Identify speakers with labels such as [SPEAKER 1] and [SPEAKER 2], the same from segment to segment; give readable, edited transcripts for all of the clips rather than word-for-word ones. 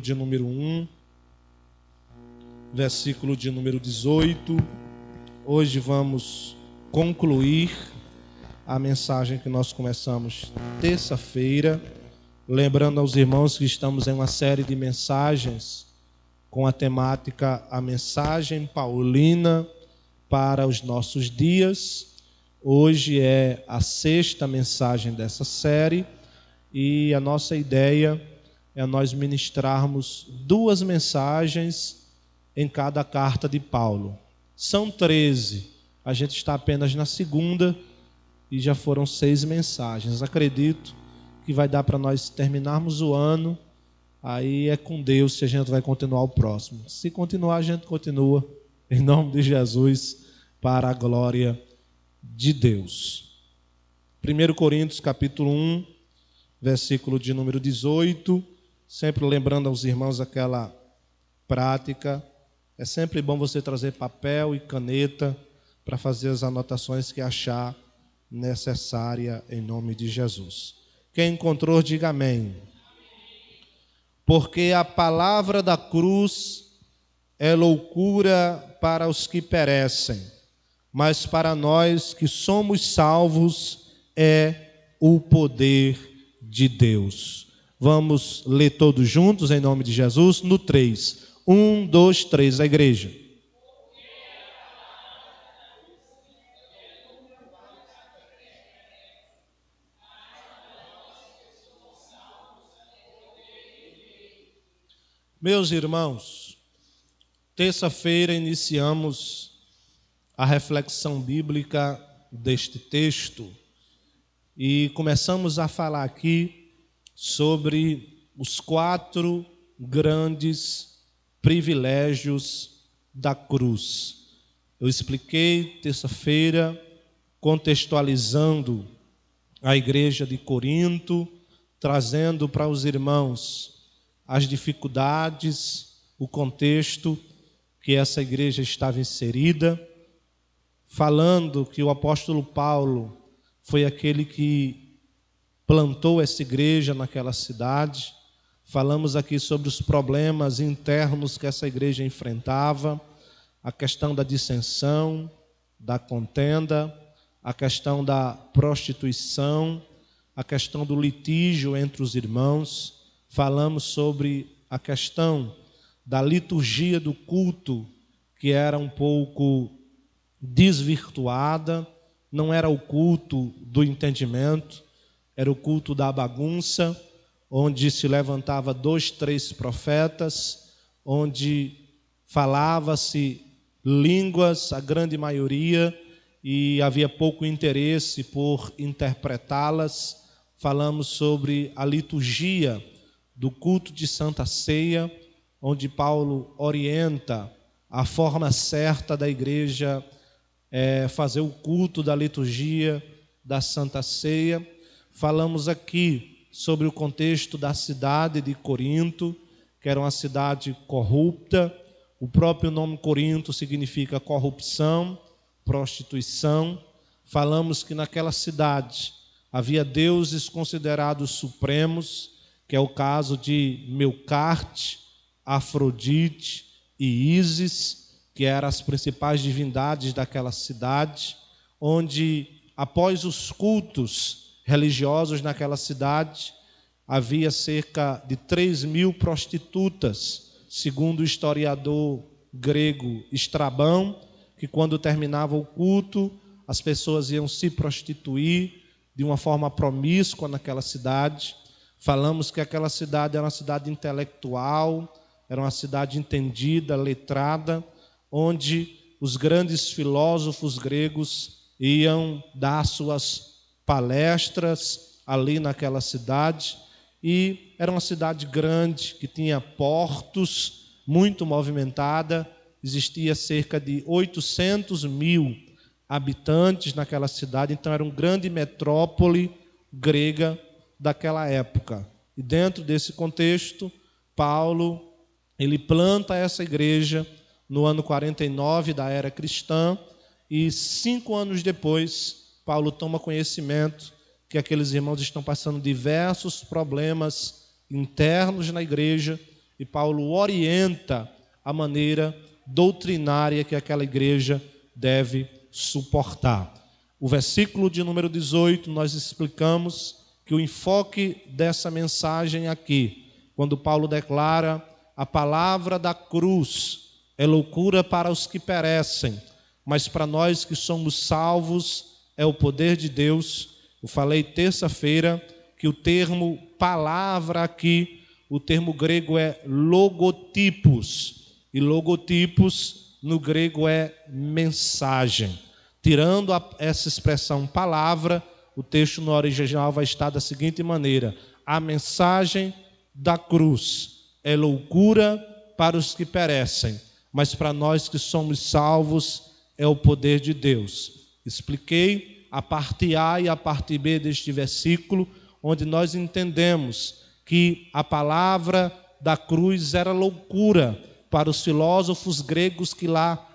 [SPEAKER 1] de número 1, versículo de número 18. Hoje vamos concluir a mensagem que nós começamos terça-feira, lembrando aos irmãos que estamos em uma série de mensagens com a temática A Mensagem Paulina para os Nossos Dias. Hoje é a sexta mensagem dessa série e a nossa ideia é nós ministrarmos duas mensagens em cada carta de Paulo. São 13, a gente está apenas na segunda e já foram 6 mensagens. Acredito que vai dar para nós terminarmos o ano, aí é com Deus se a gente vai continuar o próximo. Se continuar, a gente continua, em nome de Jesus, para a glória de Deus. 1 Coríntios capítulo 1, versículo de número 18, sempre lembrando aos irmãos aquela prática. É sempre bom você trazer papel e caneta para fazer as anotações que achar necessária em nome de Jesus. Quem encontrou, diga amém. Porque a palavra da cruz é loucura para os que perecem, mas para nós que somos salvos é o poder de Deus. Vamos ler todos juntos em nome de Jesus no 3. 1, 2, 3, a igreja. Meus irmãos, terça-feira iniciamos a reflexão bíblica deste texto e começamos a falar aqui sobre os 4 grandes privilégios da cruz. Eu expliquei terça-feira, contextualizando a igreja de Corinto, trazendo para os irmãos as dificuldades, o contexto que essa igreja estava inserida, falando que o apóstolo Paulo foi aquele que plantou essa igreja naquela cidade. Falamos aqui sobre os problemas internos que essa igreja enfrentava, a questão da dissensão, da contenda, a questão da prostituição, a questão do litígio entre os irmãos. Falamos sobre a questão da liturgia do culto, que era um pouco desvirtuada, não era o culto do entendimento, era o culto da bagunça, onde se levantava 2, 3 profetas, onde falava-se línguas, a grande maioria, e havia pouco interesse por interpretá-las. Falamos sobre a liturgia do culto de Santa Ceia, onde Paulo orienta a forma certa da igreja fazer o culto da liturgia da Santa Ceia. Falamos aqui sobre o contexto da cidade de Corinto, que era uma cidade corrupta. O próprio nome Corinto significa corrupção, prostituição. Falamos que naquela cidade havia deuses considerados supremos, que é o caso de Melcarte, Afrodite e Ísis, que eram as principais divindades daquela cidade, onde após os cultos religiosos naquela cidade, havia cerca de 3.000 prostitutas, segundo o historiador grego Estrabão, que quando terminava o culto, as pessoas iam se prostituir de uma forma promíscua naquela cidade. Falamos que aquela cidade era uma cidade intelectual, era uma cidade entendida, letrada, onde os grandes filósofos gregos iam dar suas palestras ali naquela cidade, e era uma cidade grande que tinha portos, muito movimentada. Existia cerca de 800.000 habitantes naquela cidade, então era uma grande metrópole grega daquela época. E dentro desse contexto, Paulo ele planta essa igreja no ano 49 da era cristã, e 5 anos depois Paulo toma conhecimento que aqueles irmãos estão passando diversos problemas internos na igreja e Paulo orienta a maneira doutrinária que aquela igreja deve suportar. O versículo de número 18, nós explicamos que o enfoque dessa mensagem aqui, quando Paulo declara: a palavra da cruz é loucura para os que perecem, mas para nós que somos salvos é o poder de Deus. Eu falei terça-feira que o termo palavra aqui, o termo grego é logotipos, e logotipos no grego é mensagem. Tirando essa expressão palavra, o texto no original vai estar da seguinte maneira: a mensagem da cruz é loucura para os que perecem, mas para nós que somos salvos é o poder de Deus. Expliquei a parte A e a parte B deste versículo, onde nós entendemos que a palavra da cruz era loucura para os filósofos gregos que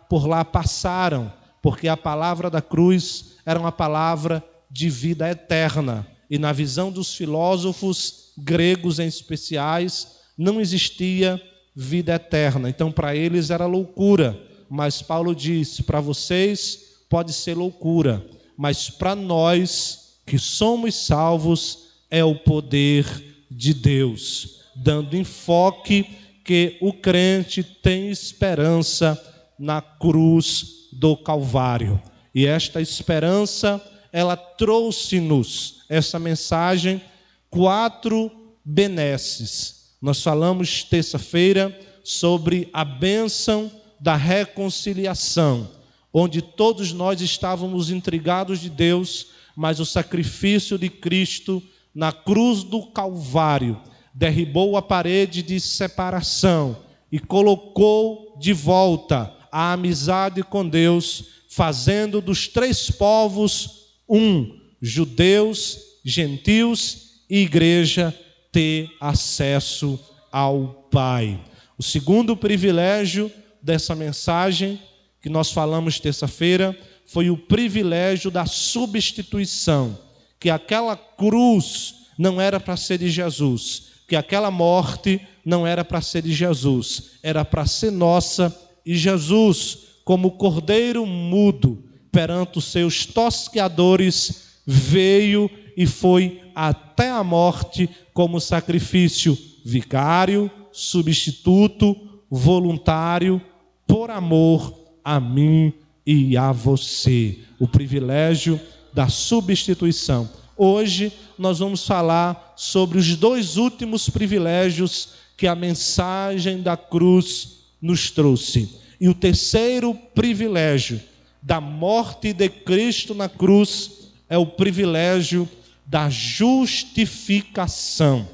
[SPEAKER 1] por lá passaram, porque a palavra da cruz era uma palavra de vida eterna, e na visão dos filósofos gregos em especiais, não existia vida eterna. Então para eles era loucura, mas Paulo disse: para vocês pode ser loucura, mas para nós que somos salvos é o poder de Deus, dando enfoque que o crente tem esperança na cruz do Calvário. E esta esperança, ela trouxe-nos, essa mensagem, 4 benesses. Nós falamos terça-feira sobre a bênção da reconciliação, onde todos nós estávamos intrigados de Deus, mas o sacrifício de Cristo na cruz do Calvário derribou a parede de separação e colocou de volta a amizade com Deus, fazendo dos 3 povos um: judeus, gentios e igreja, ter acesso ao Pai. O segundo privilégio dessa mensagem que nós falamos terça-feira foi o privilégio da substituição, que aquela cruz não era para ser de Jesus, que aquela morte não era para ser de Jesus, era para ser nossa, e Jesus, como cordeiro mudo perante os seus tosqueadores, veio e foi até a morte como sacrifício vicário, substituto, voluntário, por amor a mim e a você. O privilégio da substituição. Hoje nós vamos falar sobre os 2 últimos privilégios que a mensagem da cruz nos trouxe. E o terceiro privilégio da morte de Cristo na cruz é o privilégio da justificação.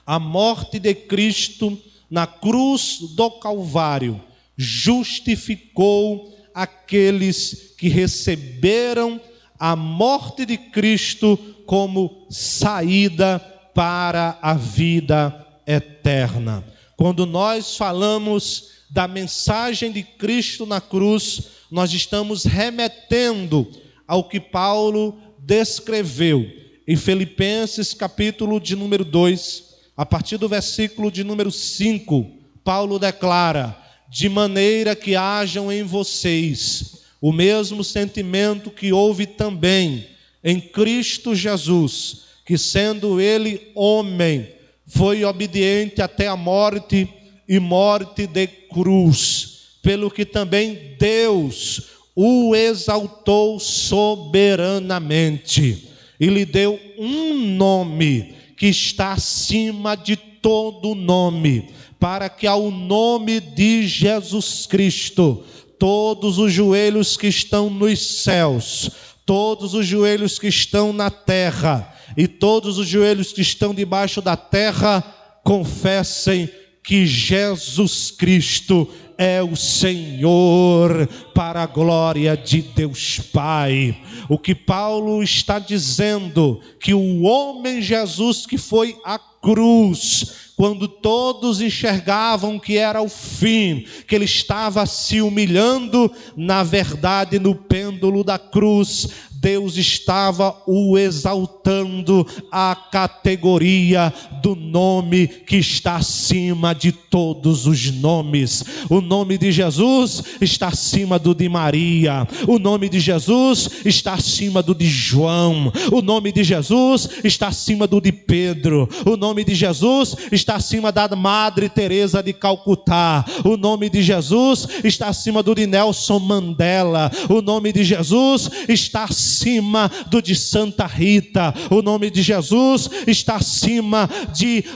[SPEAKER 1] A morte de Cristo na cruz do Calvário justificou aqueles que receberam a morte de Cristo como saída para a vida eterna. Quando nós falamos da mensagem de Cristo na cruz, nós estamos remetendo ao que Paulo descreveu em Filipenses capítulo de número 2, a partir do versículo de número 5, Paulo declara: de maneira que hajam em vocês o mesmo sentimento que houve também em Cristo Jesus, que sendo ele homem, foi obediente até a morte e morte de cruz, pelo que também Deus o exaltou soberanamente e lhe deu um nome que está acima de todo nome, para que ao nome de Jesus Cristo todos os joelhos que estão nos céus, todos os joelhos que estão na terra e todos os joelhos que estão debaixo da terra confessem que Jesus Cristo é o Senhor, para a glória de Deus Pai. O que Paulo está dizendo, que o homem Jesus que foi à cruz, quando todos enxergavam que era o fim, que ele estava se humilhando, na verdade no pêndulo da cruz, Deus estava o exaltando à categoria do nome que está acima de todos os nomes. O nome de Jesus está acima do de Maria, o nome de Jesus está acima do de João, o nome de Jesus está acima do de Pedro, o nome de Jesus está acima da Madre Teresa de Calcutá, o nome de Jesus está acima do de Nelson Mandela, o nome de Jesus está acima do de Santa Rita, o nome de Jesus está acima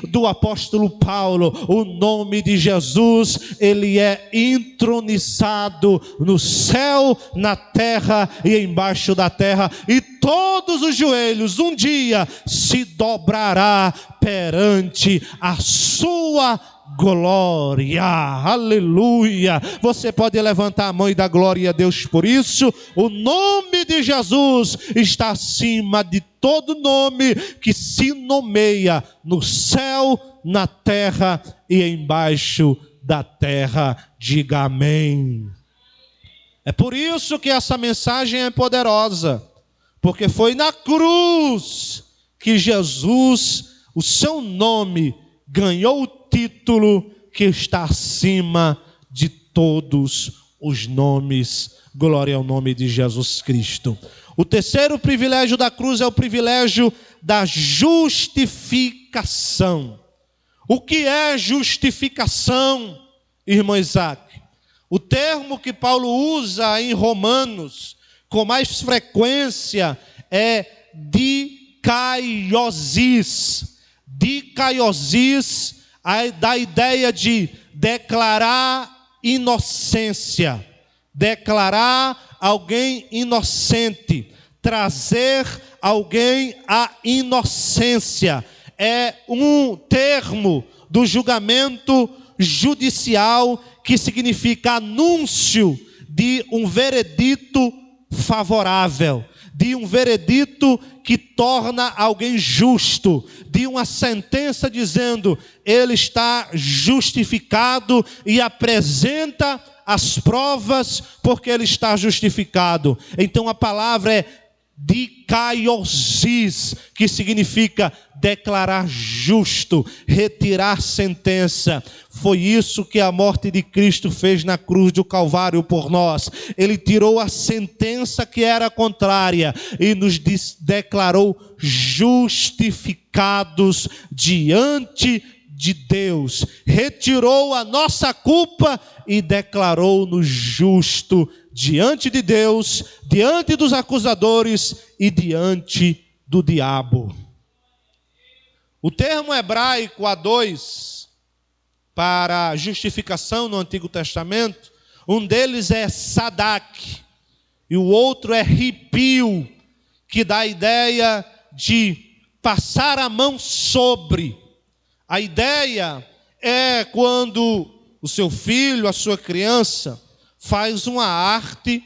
[SPEAKER 1] do apóstolo Paulo. O nome de Jesus, ele é entronizado no céu, na terra e embaixo da terra, e todos os joelhos um dia se dobrará perante a sua glória. Aleluia. Você pode levantar a mão e dar glória a Deus por isso. O nome de Jesus está acima de todo nome que se nomeia no céu, na terra e embaixo da terra. Diga amém. É por isso que essa mensagem é poderosa, porque foi na cruz que Jesus, o seu nome, ganhou o título que está acima de todos os nomes. Glória ao nome de Jesus Cristo. O terceiro privilégio da cruz é o privilégio da justificação. O que é justificação, irmão Isaac? O termo que Paulo usa em Romanos com mais frequência é dikaiosis. Dikaiosis dá a ideia de declarar inocência, declarar alguém inocente, trazer alguém à inocência. É um termo do julgamento judicial que significa anúncio de um veredito favorável, de um veredito que torna alguém justo, de uma sentença dizendo ele está justificado e apresenta as provas porque ele está justificado. Então a palavra é dikaiosis, que significa declarar justo, retirar sentença. Foi isso que a morte de Cristo fez na cruz do Calvário por nós. Ele tirou a sentença que era contrária e nos declarou justificados diante de Deus. Retirou a nossa culpa e declarou-nos justo diante de Deus, diante dos acusadores e diante do diabo. O termo hebraico A2 para justificação no Antigo Testamento, um deles é sadak e o outro é ripio, que dá a ideia de passar a mão sobre. A ideia é quando o seu filho, a sua criança, faz uma arte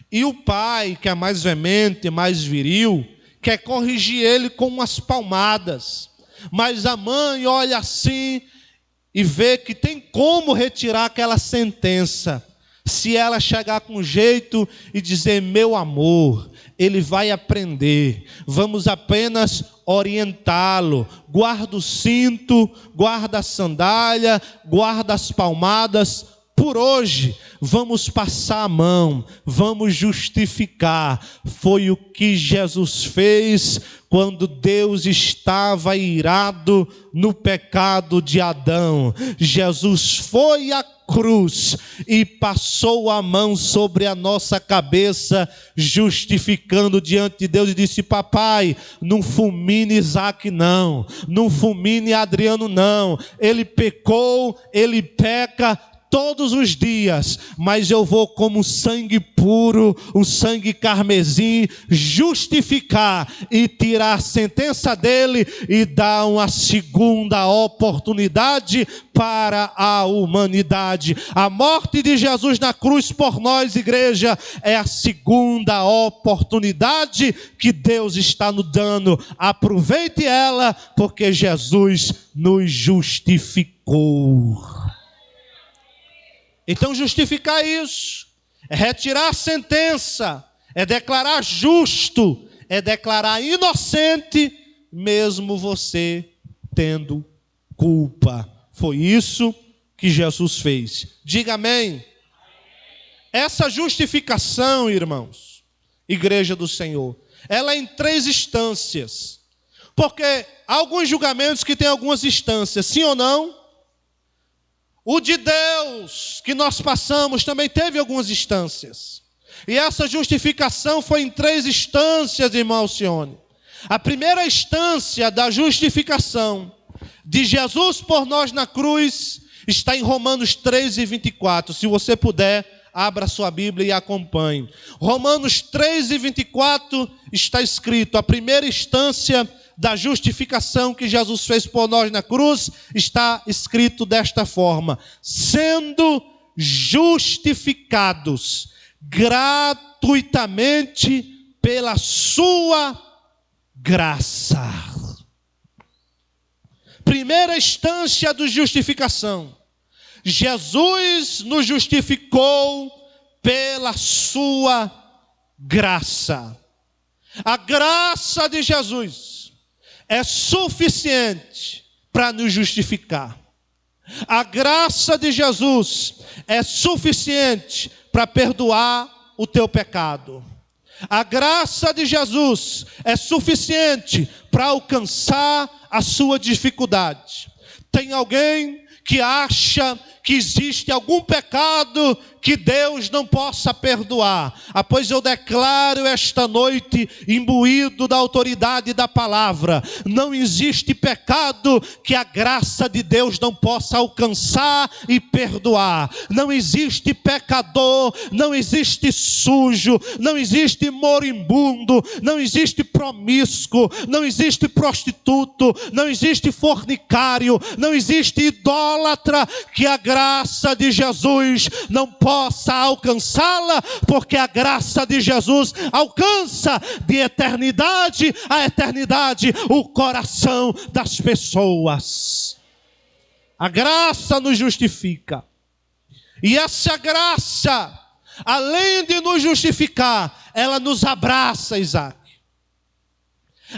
[SPEAKER 1] e o pai, que é mais veemente, mais viril, quer corrigir ele com umas palmadas. Mas a mãe olha assim e vê que tem como retirar aquela sentença. Se ela chegar com jeito e dizer, meu amor, ele vai aprender, vamos apenas orientá-lo, guarda o cinto, guarda a sandália, guarda as palmadas. Por hoje, vamos passar a mão, vamos justificar. Foi o que Jesus fez quando Deus estava irado no pecado de Adão. Jesus foi à cruz e passou a mão sobre a nossa cabeça, justificando diante de Deus, e disse, papai, não fulmine Isaac não, não fulmine Adriano não, ele pecou, ele peca todos os dias, mas eu vou como sangue puro, um sangue carmesim, justificar e tirar a sentença dele e dar uma segunda oportunidade para a humanidade. A morte de Jesus na cruz por nós, igreja, é a segunda oportunidade que Deus está nos dando. Aproveite ela, porque Jesus nos justificou. Então justificar isso é retirar a sentença, é declarar justo, é declarar inocente, mesmo você tendo culpa. Foi isso que Jesus fez. Diga amém. Essa justificação, irmãos, igreja do Senhor, ela é em 3 instâncias. Porque há alguns julgamentos que têm algumas instâncias, sim ou não? O de Deus que nós passamos também teve algumas instâncias. E essa justificação foi em 3 instâncias, irmão Alcione. A primeira instância da justificação de Jesus por nós na cruz está em Romanos 3:24. Se você puder, abra sua Bíblia e acompanhe. Romanos 3:24 está escrito: a primeira instância da justificação que Jesus fez por nós na cruz está escrito desta forma: sendo justificados gratuitamente pela sua graça. Primeira instância de justificação. Jesus nos justificou pela sua graça. A graça de Jesus é suficiente para nos justificar. A graça de Jesus é suficiente para perdoar o teu pecado. A graça de Jesus é suficiente para alcançar a sua dificuldade. Tem alguém que acha que existe algum pecado que Deus não possa perdoar? Pois eu declaro esta noite, imbuído da autoridade da palavra: não existe pecado que a graça de Deus não possa alcançar e perdoar. Não existe pecador, não existe sujo, não existe moribundo, não existe promíscuo, não existe prostituto, não existe fornicário, não existe idólatra que a graça de Jesus não possa alcançá-la, porque a graça de Jesus alcança de eternidade a eternidade o coração das pessoas. A graça nos justifica. E essa graça, além de nos justificar, ela nos abraça, Isaac.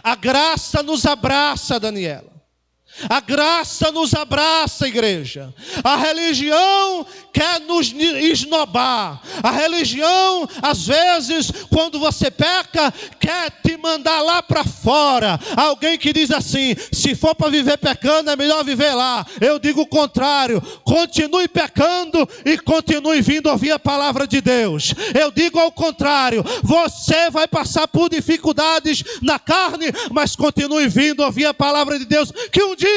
[SPEAKER 1] A graça nos abraça, Daniela. A graça nos abraça, igreja. A religião quer nos esnobar. A religião, às vezes, quando você peca, quer te mandar lá para fora. Alguém que diz assim: se for para viver pecando, é melhor viver lá. Eu digo o contrário: continue pecando e continue vindo ouvir a palavra de Deus. Eu digo ao contrário: você vai passar por dificuldades na carne, mas continue vindo ouvir a palavra de Deus, que um dia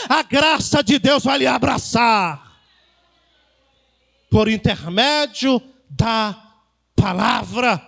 [SPEAKER 1] a graça de Deus vai lhe abraçar por intermédio da palavra.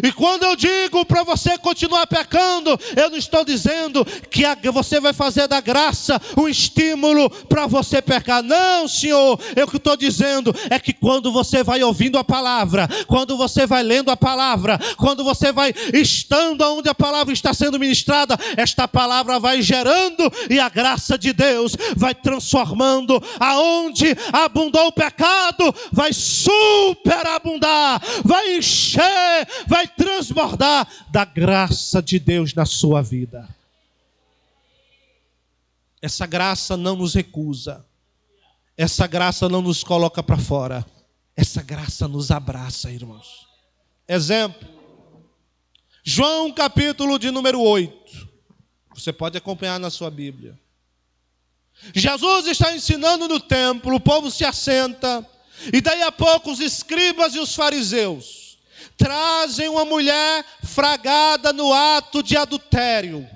[SPEAKER 1] E quando eu digo para você continuar pecando, eu não estou dizendo que você vai fazer da graça um estímulo para você pecar. Não, Senhor. O que eu estou dizendo é que quando você vai ouvindo a palavra, quando você vai lendo a palavra, quando você vai estando onde a palavra está sendo ministrada, esta palavra vai gerando e a graça de Deus vai transformando. Aonde abundou o pecado, vai superabundar, vai encher, vai transbordar da graça de Deus na sua vida. Essa graça não nos recusa. Essa graça não nos coloca para fora. Essa graça nos abraça, irmãos. Exemplo. João capítulo de número 8. Você pode acompanhar na sua Bíblia. Jesus está ensinando no templo, o povo se assenta, e daí a pouco os escribas e os fariseus trazem uma mulher fragada no ato de adultério.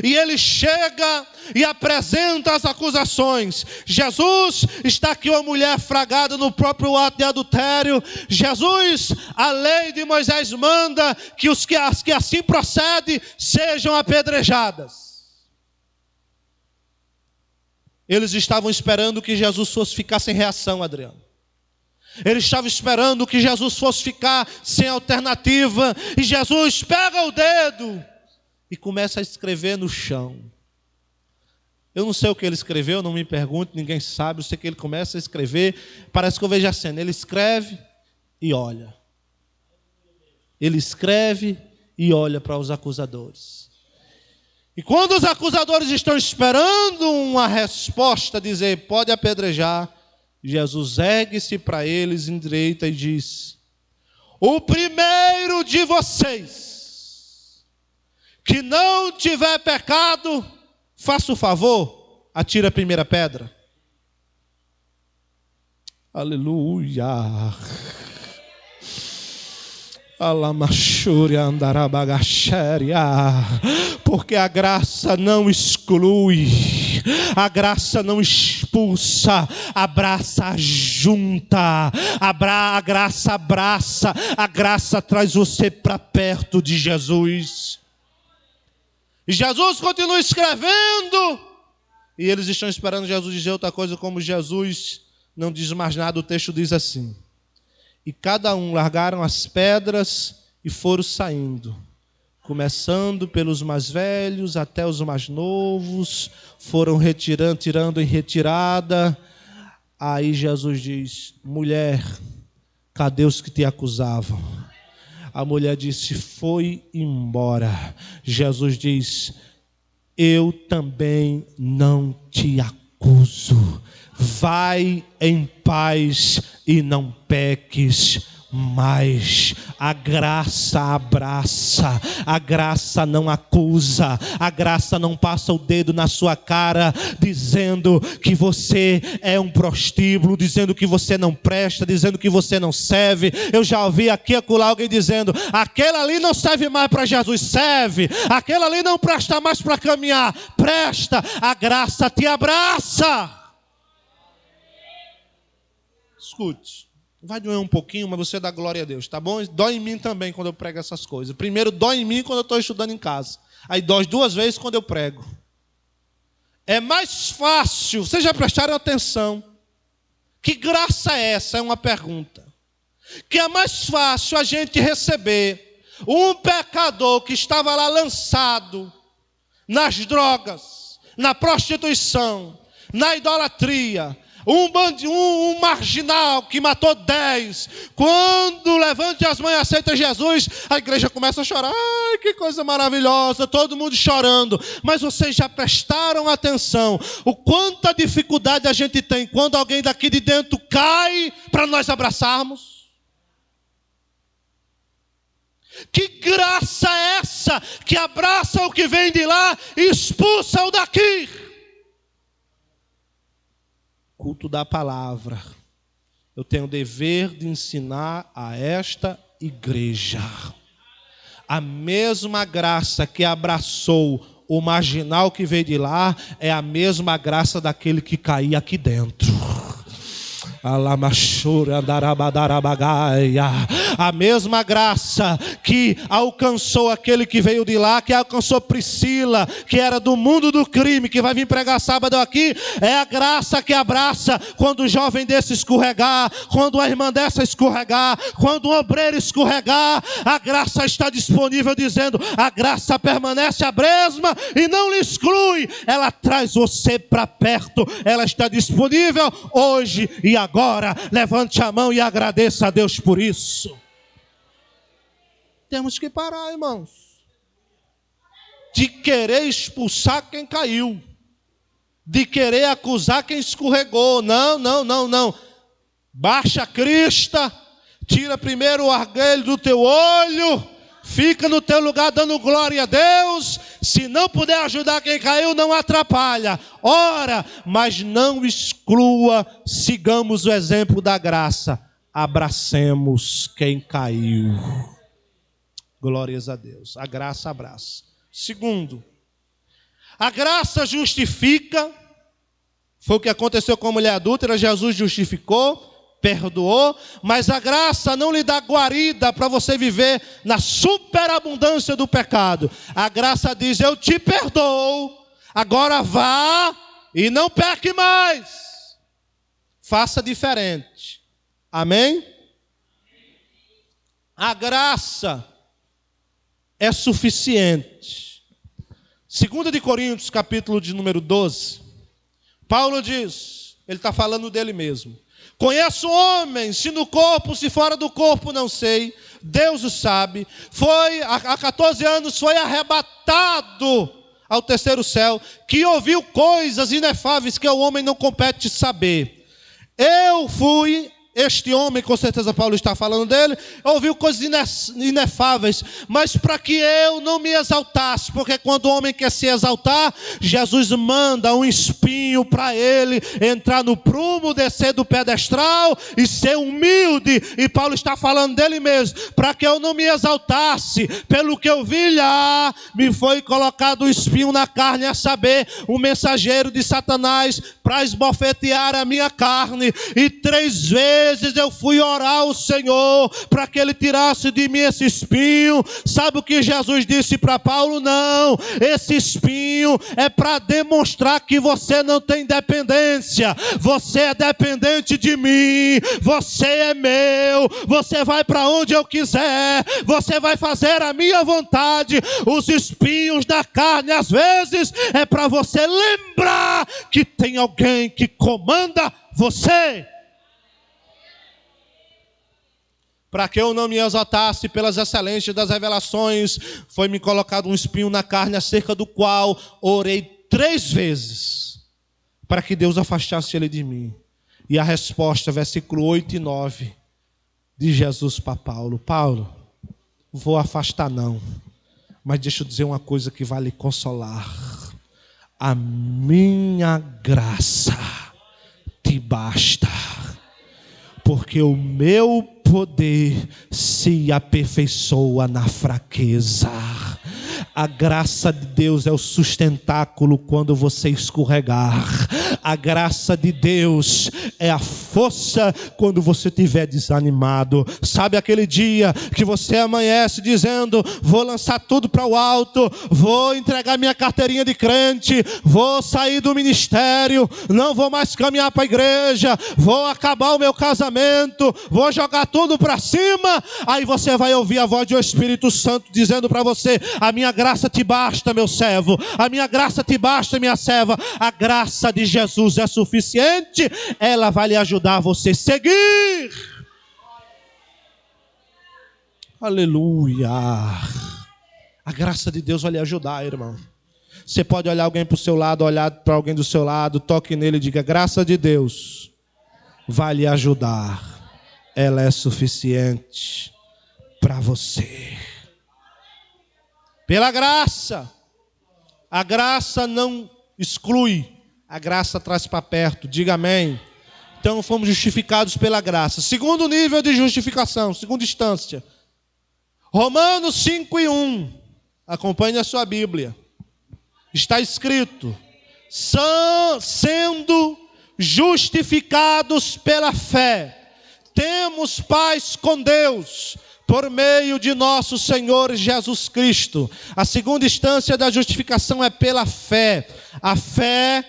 [SPEAKER 1] E ele chega e apresenta as acusações. Jesus, está aqui uma mulher fragada no próprio ato de adultério. Jesus, a lei de Moisés manda que as que assim procedem sejam apedrejadas. Eles estavam esperando que Jesus fosse ficar sem reação, Adriano. Eles estavam esperando que Jesus fosse ficar sem alternativa. E Jesus pega o dedo e começa a escrever no chão. Eu não sei o que ele escreveu, não me pergunte, ninguém sabe. Eu sei que ele começa a escrever. Parece que eu vejo a cena. Ele escreve e olha. Ele escreve e olha para os acusadores. E quando os acusadores estão esperando uma resposta, dizer, pode apedrejar, Jesus ergue-se para eles, endireita e diz, o primeiro de vocês que não tiver pecado, faça o favor, atire a primeira pedra. Aleluia. Porque a graça não exclui, a graça não expulsa, a graça junta, a graça abraça, a graça traz você para perto de Jesus. E Jesus continua escrevendo, e eles estão esperando Jesus dizer outra coisa, como Jesus não diz mais nada, o texto diz assim, e cada um largaram as pedras e foram saindo, começando pelos mais velhos até os mais novos, foram tirando em retirada. Aí Jesus diz, mulher, cadê os que te acusavam? A mulher disse, foi embora. Jesus diz, eu também não te acuso. Vai em paz e não peques mais. A graça abraça, a graça não acusa, a graça não passa o dedo na sua cara dizendo que você é um prostíbulo, dizendo que você não presta, dizendo que você não serve. Eu já ouvi aqui e acolá alguém dizendo, aquele ali não serve mais para Jesus, serve, aquele ali não presta mais para caminhar, presta, a graça te abraça. Escute, vai doer um pouquinho, mas você dá glória a Deus, tá bom? Dói em mim também quando eu prego essas coisas. Primeiro dói em mim quando eu estou estudando em casa. Aí dói 2 vezes quando eu prego. É mais fácil, vocês já prestaram atenção? Que graça é essa? É uma pergunta. Que é mais fácil a gente receber um pecador que estava lá lançado nas drogas, na prostituição, na idolatria, um marginal que matou 10, quando levante as mãos e aceita Jesus, a igreja começa a chorar, ai que coisa maravilhosa, todo mundo chorando. Mas vocês já prestaram atenção o quanta dificuldade a gente tem quando alguém daqui de dentro cai para nós abraçarmos? Que graça é essa que abraça o que vem de lá e expulsa o daqui? Culto da palavra. Eu tenho o dever de ensinar a esta igreja. A mesma graça que abraçou o marginal que veio de lá é a mesma graça daquele que caía aqui dentro. A mesma graça que alcançou aquele que veio de lá, que alcançou Priscila, que era do mundo do crime, que vai vir pregar sábado aqui, é a graça que abraça quando o jovem desse escorregar, quando a irmã dessa escorregar, quando um obreiro escorregar, a graça está disponível dizendo, a graça permanece a mesma e não lhe exclui, ela traz você para perto, ela está disponível hoje e agora. Levante a mão e agradeça a Deus por isso. Temos que parar, irmãos, de querer expulsar quem caiu, de querer acusar quem escorregou. Não. Baixa a crista, tira primeiro o arguelho do teu olho, fica no teu lugar dando glória a Deus. Se não puder ajudar quem caiu, não atrapalha. Ora, mas não exclua, sigamos o exemplo da graça. Abracemos quem caiu. Glórias a Deus. A graça abraça. Segundo, a graça justifica. Foi o que aconteceu com a mulher adúltera. Jesus justificou, perdoou, mas a graça não lhe dá guarida para você viver na superabundância do pecado. A graça diz, eu te perdoo, agora vá e não peque mais. Faça diferente. Amém? A graça é suficiente. 2 Coríntios, capítulo de número 12, Paulo diz, Ele está falando dele mesmo. Conheço homens, se no corpo, se fora do corpo, não sei. Deus o sabe. Foi, há 14 anos, foi arrebatado ao terceiro céu, que ouviu coisas inefáveis que ao homem não compete saber. Eu fui... Este homem, com certeza Paulo está falando dele, ouviu coisas inefáveis, mas para que eu não me exaltasse, porque quando o homem quer se exaltar, Jesus manda um espinho para ele entrar no prumo, descer do pedestral e ser humilde. E Paulo está falando dele mesmo, para que eu não me exaltasse, pelo que eu vi lá, me foi colocado um espinho na carne, a saber, um mensageiro de Satanás, para esbofetear a minha carne. E 3 vezes eu fui orar ao Senhor para que Ele tirasse de mim esse espinho. Sabe o que Jesus disse para Paulo? Não, esse espinho é para demonstrar que você não tem dependência. Você é dependente de mim, você é meu, você vai para onde eu quiser, você vai fazer a minha vontade. Os espinhos da carne às vezes é para você lembrar que tem alguém que comanda você. Para que eu não me exaltasse pelas excelências das revelações, foi-me colocado um espinho na carne, acerca do qual orei 3 vezes, para que Deus afastasse ele de mim. E a resposta, versículo 8 e 9, de Jesus para Paulo: Paulo, vou afastar não, mas deixa eu dizer uma coisa que vai lhe consolar. A minha graça te basta, porque o meu poder se aperfeiçoa na fraqueza. A graça de Deus é o sustentáculo quando você escorregar. A graça de Deus é a força quando você estiver desanimado. Sabe aquele dia que você amanhece dizendo: vou lançar tudo para o alto, vou entregar minha carteirinha de crente, vou sair do ministério, não vou mais caminhar para a igreja, vou acabar o meu casamento, vou jogar tudo para cima. Aí você vai ouvir a voz do Espírito Santo dizendo para você: a minha graça te basta, meu servo, a minha graça te basta, minha serva. A graça de Jesus é suficiente, ela vai lhe ajudar a você seguir. Aleluia. A graça de Deus vai lhe ajudar, irmão. Você pode olhar alguém para o seu lado, olhar para alguém do seu lado, toque nele e diga: graça de Deus vai lhe ajudar, ela é suficiente para você. Pela graça. A graça não exclui, a graça traz para perto. Diga amém. Então fomos justificados pela graça. Segundo nível de justificação, segunda instância, Romanos 5:1. Acompanhe a sua Bíblia. Está escrito: sendo justificados pela fé, temos paz com Deus por meio de nosso Senhor Jesus Cristo. A segunda instância da justificação é pela fé. A fé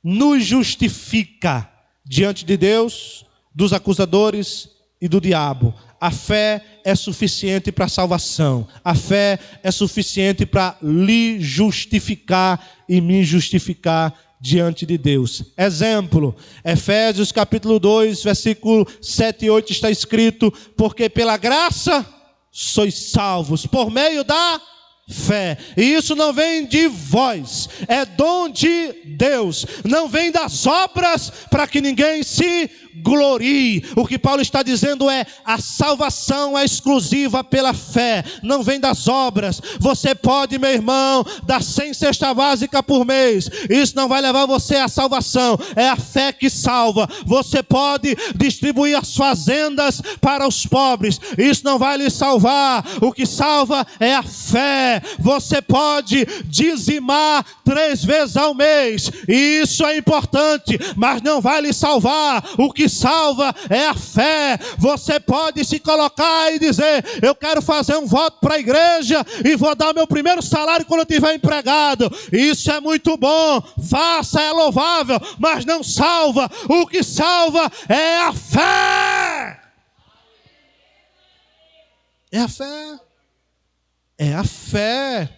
[SPEAKER 1] nos justifica diante de Deus, dos acusadores e do diabo. A fé é suficiente para a salvação. A fé é suficiente para lhe justificar e me justificar diante de Deus. Exemplo, Efésios capítulo 2, versículo 7 e 8 está escrito: porque pela graça sois salvos, por meio da fé. E isso não vem de vós, é dom de Deus. Não vem das obras para que ninguém se glorie. O que Paulo está dizendo é: a salvação é exclusiva pela fé, não vem das obras. Você pode, meu irmão, dar 100 cestas básicas por mês, isso não vai levar você à salvação. É a fé que salva. Você pode distribuir as fazendas para os pobres, isso não vai lhe salvar. O que salva é a fé. Você pode dizimar 3 vezes ao mês, isso é importante, mas não vai lhe salvar. O que salva é a fé. Você pode se colocar e dizer: eu quero fazer um voto para a igreja e vou dar meu primeiro salário quando eu estiver empregado. Isso é muito bom, faça, é louvável, mas não salva. O que salva é a fé. É a fé. É a fé.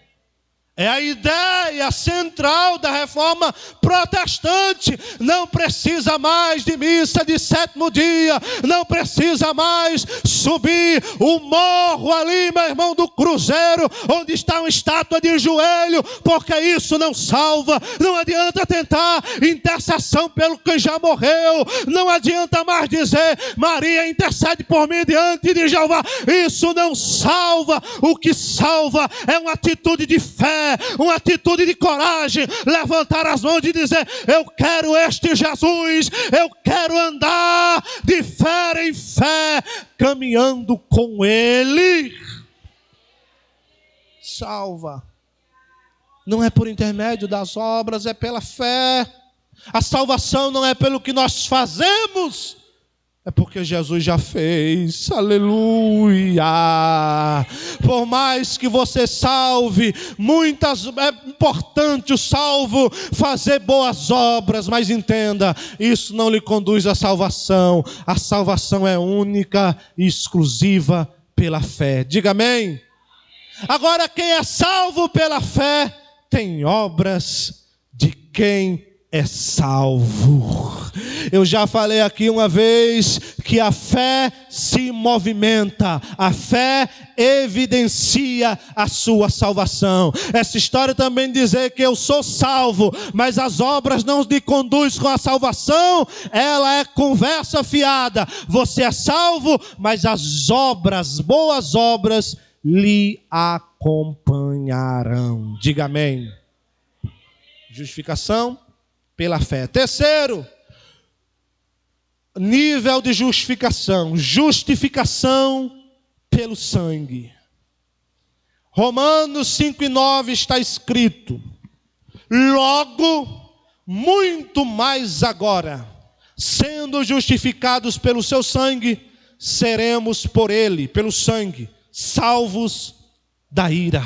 [SPEAKER 1] É a ideia central da reforma protestante. Não precisa mais de missa de sétimo dia. Não precisa mais subir o morro ali, meu irmão, do Cruzeiro, onde está uma estátua de joelho, porque isso não salva. Não adianta tentar intercessão pelo que já morreu. Não adianta mais dizer: Maria, intercede por mim diante de Jeová. Isso não salva. O que salva é uma atitude de fé, uma atitude de coragem, levantar as mãos e dizer: eu quero este Jesus, eu quero andar de fé em fé, caminhando com Ele. Salva. Não é por intermédio das obras, é pela fé. A salvação não é pelo que nós fazemos, é porque Jesus já fez. Aleluia. Por mais que você salve, é importante o salvo fazer boas obras, mas entenda, isso não lhe conduz à salvação. A salvação é única e exclusiva pela fé. Diga amém. Agora, quem é salvo pela fé tem obras de quem é salvo. Eu já falei aqui uma vez que a fé se movimenta, a fé evidencia a sua salvação. Essa história também dizer que eu sou salvo, mas as obras não lhe conduzem com a salvação, ela é conversa fiada. Você é salvo, mas as obras, boas obras, lhe acompanharão. Diga amém. Justificação pela fé. Terceiro nível de justificação: justificação pelo sangue. Romanos 5:9 está escrito: logo, muito mais agora, sendo justificados pelo seu sangue, seremos por ele, pelo sangue, salvos da ira.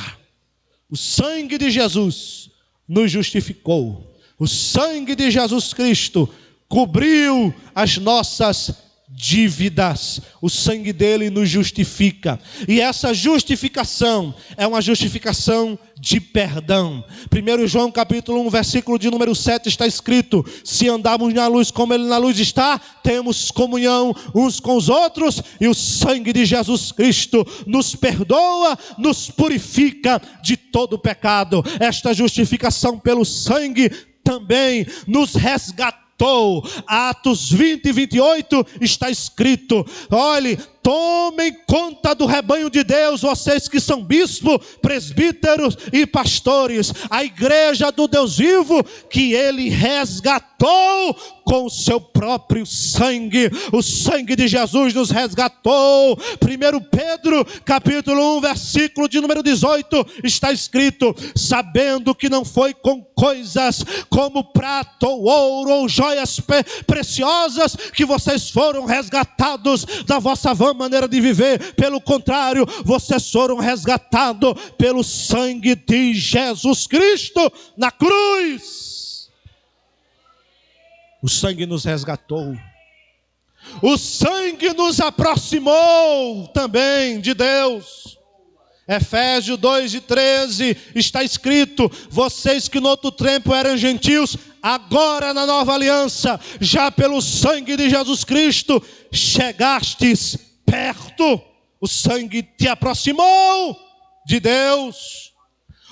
[SPEAKER 1] O sangue de Jesus nos justificou. O sangue de Jesus Cristo cobriu as nossas dívidas. O sangue dele nos justifica. E essa justificação é uma justificação de perdão. 1 João capítulo 1, versículo de número 7 está escrito: se andarmos na luz como ele na luz está, temos comunhão uns com os outros, e o sangue de Jesus Cristo nos perdoa, nos purifica de todo pecado. Esta justificação pelo sangue também nos resgatou. Atos 20 e 28 está escrito: olhe, tomem conta do rebanho de Deus, vocês que são bispos, presbíteros e pastores, a igreja do Deus vivo, que ele resgatou com o seu próprio sangue. O sangue de Jesus nos resgatou. 1 Pedro capítulo 1, versículo de número 18 está escrito: sabendo que não foi com coisas como prata ou ouro ou joias preciosas que vocês foram resgatados da vossa vã maneira de viver. Pelo contrário, vocês foram resgatados pelo sangue de Jesus Cristo na cruz. O sangue nos resgatou. O sangue nos aproximou também de Deus. Efésios 2:13 está escrito: vocês que no outro tempo eram gentios, agora na nova aliança, já pelo sangue de Jesus Cristo, chegastes perto. O sangue te aproximou de Deus.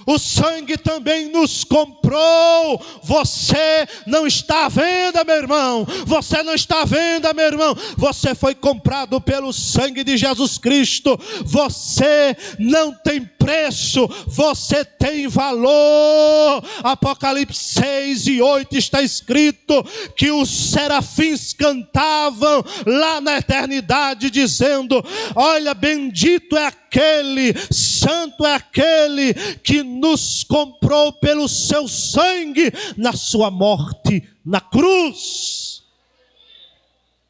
[SPEAKER 1] O sangue também nos comprou. Você não está à venda, meu irmão. Você não está à venda, meu irmão. Você foi comprado pelo sangue de Jesus Cristo. Você não tem preço, você tem valor. Apocalipse 6:8 está escrito que os serafins cantavam lá na eternidade, dizendo: olha, bendito é aquele, santo é aquele que nos comprou pelo seu sangue na sua morte na cruz.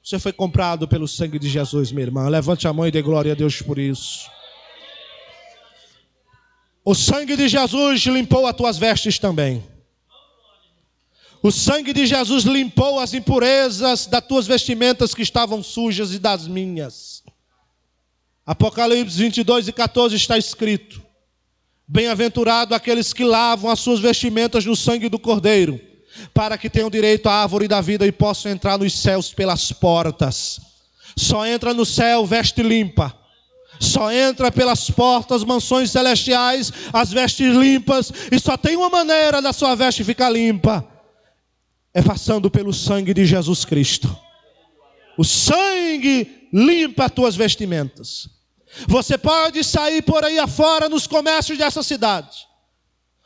[SPEAKER 1] Você foi comprado pelo sangue de Jesus, minha irmã. Levante a mão e dê glória a Deus por isso. O sangue de Jesus limpou as tuas vestes também. O sangue de Jesus limpou as impurezas das tuas vestimentas que estavam sujas e das minhas. Apocalipse 22:14 está escrito: Bem-aventurado aqueles que lavam as suas vestimentas no sangue do Cordeiro, para que tenham direito à árvore da vida e possam entrar nos céus pelas portas. Só entra no céu veste limpa. Só entra pelas portas, mansões celestiais, as vestes limpas. E só tem uma maneira da sua veste ficar limpa: é passando pelo sangue de Jesus Cristo. O sangue limpa as tuas vestimentas. Você pode sair por aí afora nos comércios dessa cidade,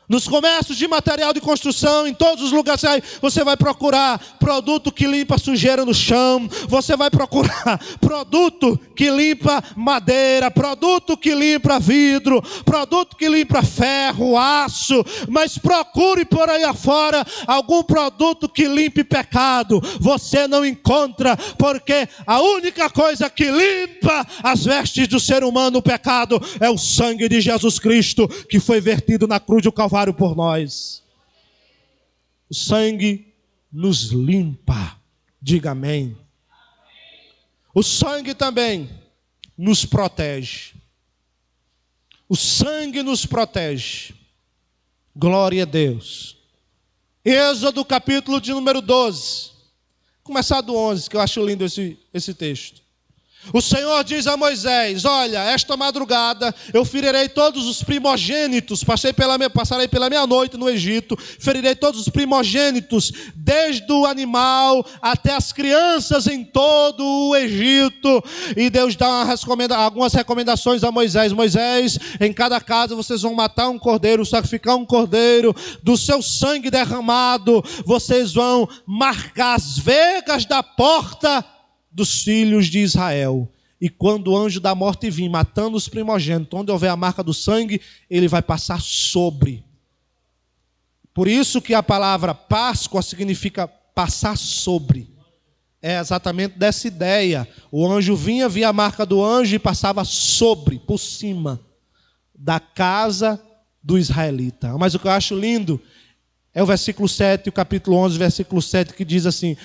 [SPEAKER 1] nos comércios de material de construção, em todos os lugares você vai procurar produto que limpa a sujeira no chão, você vai procurar produto que limpa madeira, produto que limpa vidro, produto que limpa ferro, aço, mas procure por aí afora algum produto que limpe pecado. Você não encontra, porque a única coisa que limpa as vestes do ser humano, o pecado, é o sangue de Jesus Cristo, que foi vertido na cruz do Calvário por nós. O sangue nos limpa. Diga amém. O sangue também nos protege. O sangue nos protege. Glória a Deus. Êxodo capítulo de número 12. Começar do 11, que eu acho lindo esse texto. O Senhor diz a Moisés: olha, esta madrugada eu ferirei todos os primogênitos, passarei pela meia-noite no Egito, ferirei todos os primogênitos, desde o animal até as crianças em todo o Egito. E Deus dá algumas recomendações a Moisés: Moisés, em cada casa vocês vão matar um cordeiro, sacrificar um cordeiro, do seu sangue derramado vocês vão marcar as vergas da porta dos filhos de Israel. E quando o anjo da morte vir matando os primogênitos, onde houver a marca do sangue, ele vai passar sobre. Por isso que a palavra Páscoa significa passar sobre. É exatamente dessa ideia. O anjo vinha, via a marca do anjo e passava sobre, por cima da casa do israelita. Mas o que eu acho lindo é o versículo 7, o capítulo 11, versículo 7, que diz assim: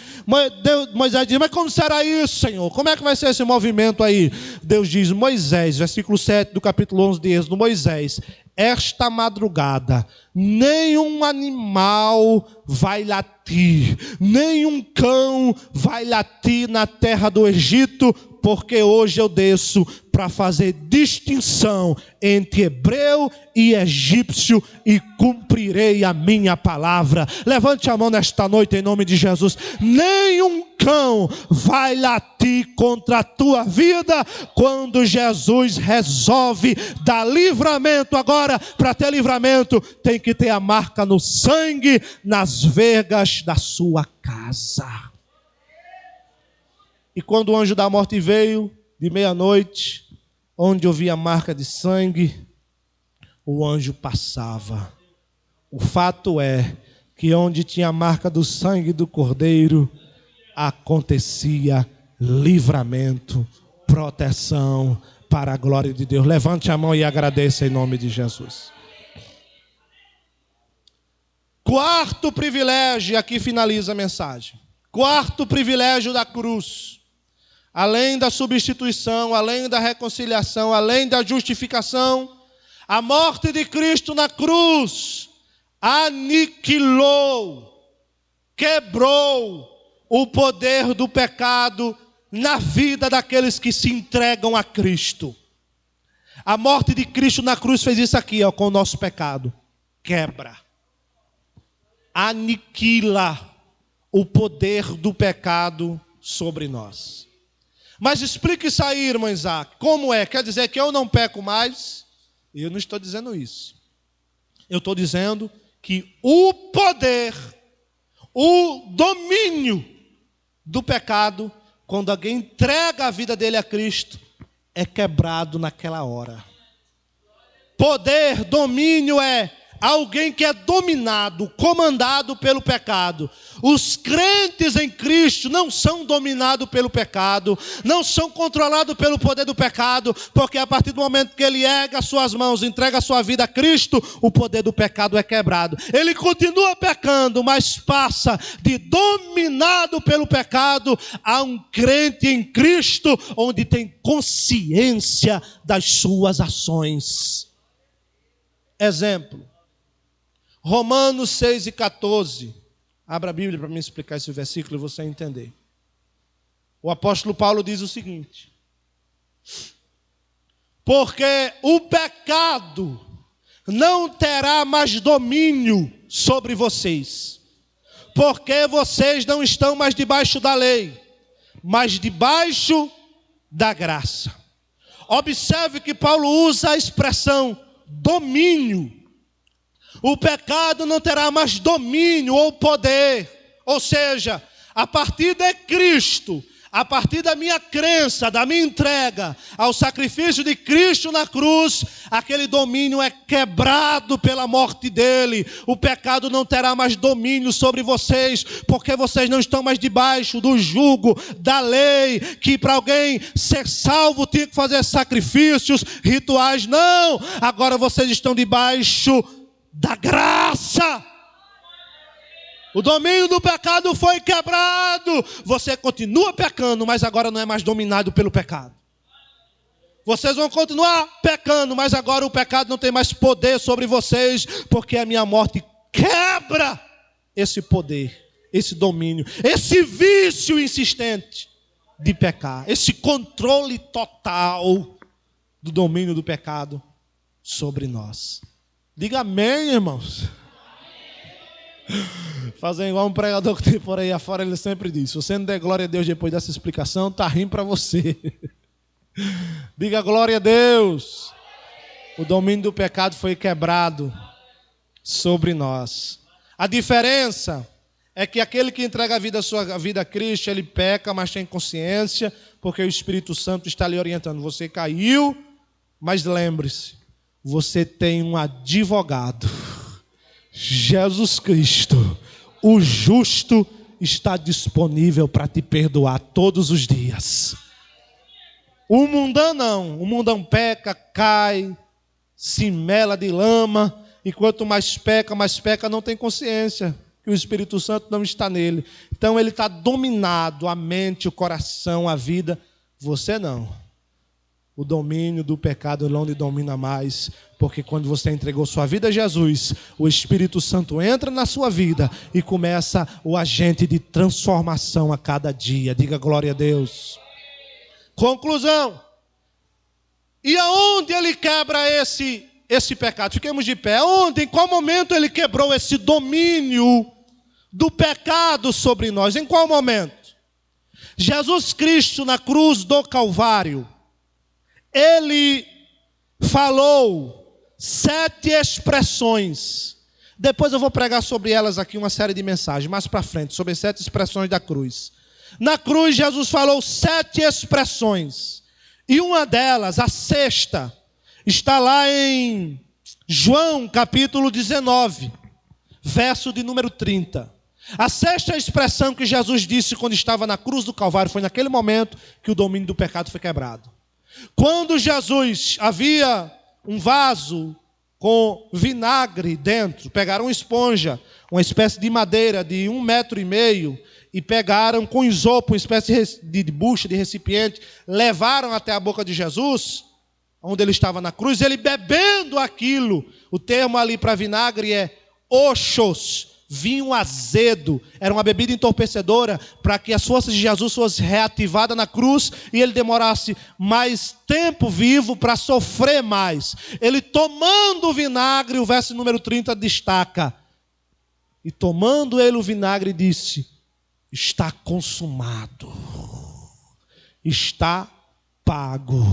[SPEAKER 1] Moisés diz, mas como será isso, Senhor? Como é que vai ser esse movimento aí? Deus diz: Moisés, versículo 7 do capítulo 11 de Êxodo: Moisés, esta madrugada nenhum animal vai latir, nenhum cão vai latir na terra do Egito, porque hoje eu desço para fazer distinção entre hebreu e egípcio e cumprirei a minha palavra. Levante a mão nesta noite em nome de Jesus. Nenhum cão vai latir contra a tua vida quando Jesus resolve dar livramento. Agora, para ter livramento, tem que ter a marca no sangue, nas vergas da sua casa. E quando o anjo da morte veio, de meia-noite, onde eu vi a marca de sangue, o anjo passava. O fato é que onde tinha a marca do sangue do Cordeiro, acontecia livramento, proteção para a glória de Deus. Levante a mão e agradeça em nome de Jesus. Quarto privilégio, e aqui finaliza a mensagem. Quarto privilégio da cruz. Além da substituição, além da reconciliação, além da justificação, a morte de Cristo na cruz aniquilou, quebrou o poder do pecado na vida daqueles que se entregam a Cristo. A morte de Cristo na cruz fez isso aqui, com o nosso pecado. Quebra, aniquila o poder do pecado sobre nós. Mas explique isso aí, irmão Isaac. Como é? Quer dizer que eu não peco mais? Eu não estou dizendo isso. Eu estou dizendo que o poder, o domínio do pecado, quando alguém entrega a vida dele a Cristo, é quebrado naquela hora. Poder, domínio é alguém que é dominado, comandado pelo pecado. Os crentes em Cristo não são dominados pelo pecado, não são controlados pelo poder do pecado, porque a partir do momento que ele erga as suas mãos, entrega a sua vida a Cristo, o poder do pecado é quebrado. Ele continua pecando, mas passa de dominado pelo pecado a um crente em Cristo, onde tem consciência das suas ações. exemplo. Romanos 6:14. Abra a Bíblia para me explicar esse versículo e você entender. O apóstolo Paulo diz o seguinte: porque o pecado não terá mais domínio sobre vocês, porque vocês não estão mais debaixo da lei, mas debaixo da graça. Observe que Paulo usa a expressão domínio. O pecado não terá mais domínio ou poder, ou seja, a partir de Cristo, a partir da minha crença, da minha entrega ao sacrifício de Cristo na cruz, aquele domínio é quebrado pela morte dele. O pecado não terá mais domínio sobre vocês, porque vocês não estão mais debaixo do jugo da lei, que para alguém ser salvo tinha que fazer sacrifícios, rituais. Não, agora vocês estão debaixo da graça. O domínio do pecado foi quebrado. Você continua pecando, mas agora não é mais dominado pelo pecado. Vocês vão continuar pecando, mas agora o pecado não tem mais poder sobre vocês, porque a minha morte quebra esse poder, esse domínio, esse vício insistente de pecar, esse controle total do domínio do pecado sobre nós. Diga amém, irmãos. Fazem igual um pregador que tem por aí afora, ele sempre diz: se você não der glória a Deus depois dessa explicação, está rindo para você. Diga glória a Deus. O domínio do pecado foi quebrado sobre nós. A diferença é que aquele que entrega a sua vida a Cristo, ele peca, mas tem consciência, porque o Espírito Santo está lhe orientando. Você caiu, mas lembre-se, você tem um advogado. Jesus Cristo, o justo, está disponível para te perdoar todos os dias. O mundano não. O mundano peca, cai, se mela de lama, e quanto mais peca, não tem consciência que o Espírito Santo não está nele. Então ele está dominado, a mente, o coração, a vida. Você não. O domínio do pecado não lhe domina mais, porque quando você entregou sua vida a Jesus, o Espírito Santo entra na sua vida e começa o agente de transformação a cada dia. Diga glória a Deus. Conclusão. E aonde ele quebra esse pecado? Fiquemos de pé. Onde, em qual momento ele quebrou esse domínio do pecado sobre nós? Em qual momento? Jesus Cristo na cruz do Calvário, ele falou 7 expressões. Depois eu vou pregar sobre elas aqui uma série de mensagens, mais para frente, sobre 7 expressões da cruz. Na cruz, Jesus falou 7 expressões. E uma delas, a 6ª, está lá em João capítulo 19, verso de número 30. A 6ª expressão que Jesus disse quando estava na cruz do Calvário foi naquele momento que o domínio do pecado foi quebrado. Quando Jesus havia um vaso com vinagre dentro, pegaram uma esponja, uma espécie de madeira de 1,5 metro, e pegaram com isopo, uma espécie de bucha, de recipiente, levaram até a boca de Jesus, onde ele estava na cruz, ele bebendo aquilo. O termo ali para vinagre é oxos, vinho azedo. Era uma bebida entorpecedora para que as forças de Jesus fossem reativadas na cruz e ele demorasse mais tempo vivo para sofrer mais. Ele tomando o vinagre, o verso número 30 destaca: e tomando ele o vinagre disse: está consumado, está pago,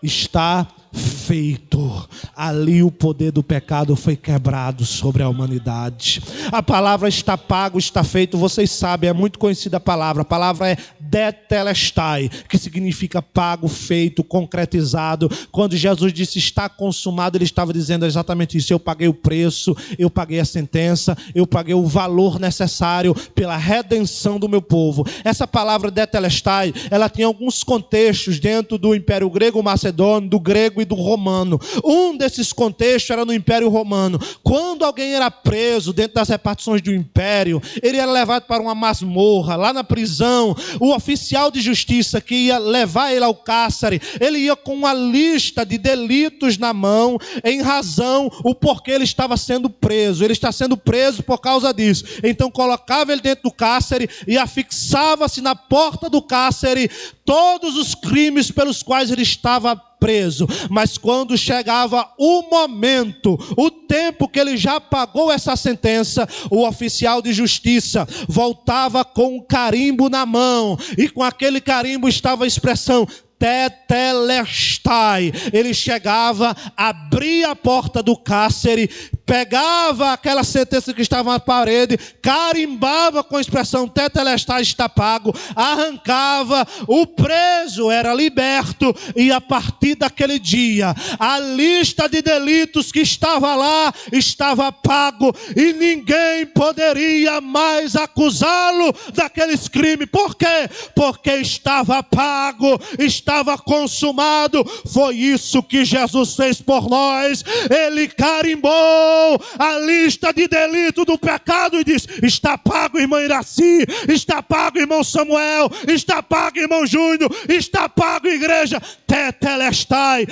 [SPEAKER 1] está feito. Ali o poder do pecado foi quebrado sobre a humanidade. A palavra está pago, está feito, vocês sabem, é muito conhecida a palavra é tetelestai, que significa pago, feito, concretizado. Quando Jesus disse está consumado, ele estava dizendo exatamente isso: eu paguei o preço, eu paguei a sentença, eu paguei o valor necessário pela redenção do meu povo. Essa palavra tetelestai, ela tinha alguns contextos dentro do Império Grego Macedônio, do grego e do romano. Um desses contextos era no Império Romano. Quando alguém era preso dentro das repartições do Império, ele era levado para uma masmorra, lá na prisão. O oficial de justiça que ia levar ele ao cárcere, ele ia com uma lista de delitos na mão, em razão o porquê ele estava sendo preso. Ele está sendo preso por causa disso. Então colocava ele dentro do cárcere e afixava-se na porta do cárcere todos os crimes pelos quais ele estava preso. Mas quando chegava o momento, o tempo que ele já pagou essa sentença, o oficial de justiça voltava com um carimbo na mão, e com aquele carimbo estava a expressão tetelestai. Ele chegava, abria a porta do cárcere, pegava aquela sentença que estava na parede, carimbava com a expressão tetelestai, está pago, arrancava, o preso era liberto, e a partir daquele dia, a lista de delitos que estava lá, estava pago, e ninguém poderia mais acusá-lo daqueles crimes. Por quê? Porque estava pago, estava consumado. Foi isso que Jesus fez por nós. Ele carimbou a lista de delito do pecado e disse: está pago, irmã Iraci, está pago, irmão Samuel, está pago, irmão Júnior, está pago, igreja. Tetelestai,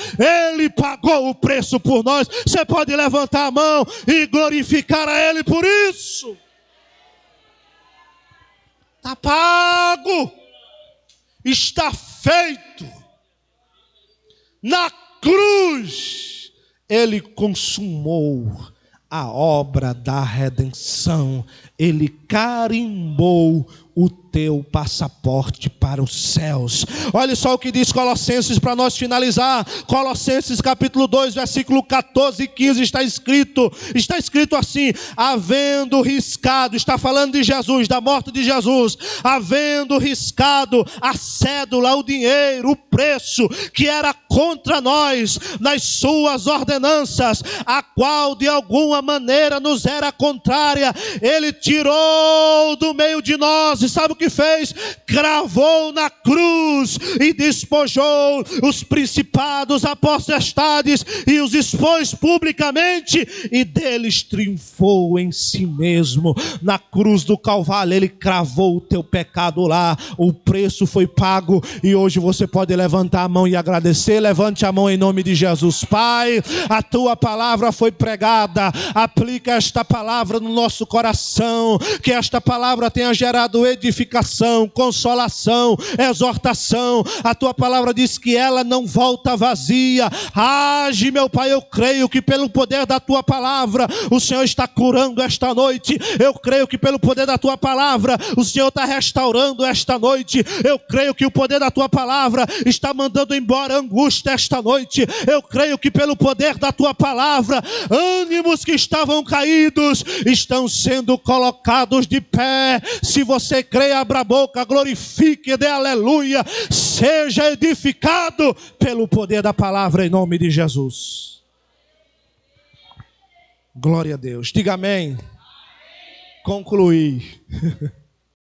[SPEAKER 1] ele pagou o preço por nós. Você pode levantar a mão e glorificar a ele por isso. Está pago, está feito. Na cruz, ele consumou a obra da redenção. Ele carimbou o teu passaporte para os céus. Olha só o que diz Colossenses para nós finalizar. Colossenses capítulo 2, versículo 14 e 15, está escrito assim: havendo riscado, está falando de Jesus, da morte de Jesus, havendo riscado a cédula, o dinheiro, o preço que era contra nós nas suas ordenanças, a qual de alguma maneira nos era contrária, ele tirou do meio de nós. E sabe o que fez? Cravou na cruz e despojou os principados, a potestades, e os expôs publicamente, e deles triunfou em si mesmo. Na cruz do Calvário ele cravou o teu pecado lá, o preço foi pago, e hoje você pode levantar a mão e agradecer. Levante a mão em nome de Jesus. Pai, a tua palavra foi pregada, aplica esta palavra no nosso coração, que esta palavra tenha gerado edificação, consolação, exortação. A tua palavra diz que ela não volta vazia. Age, meu Pai, eu creio que pelo poder da tua palavra o Senhor está curando esta noite. Eu creio que pelo poder da tua palavra o Senhor está restaurando esta noite. Eu creio que o poder da tua palavra está mandando embora a angústia esta noite. Eu creio que pelo poder da tua palavra, ânimos que estavam caídos estão sendo colocados de pé. Se você crê, abra a boca, glorifique, dê aleluia, seja edificado pelo poder da palavra em nome de Jesus. Glória a Deus. Diga amém. Concluí.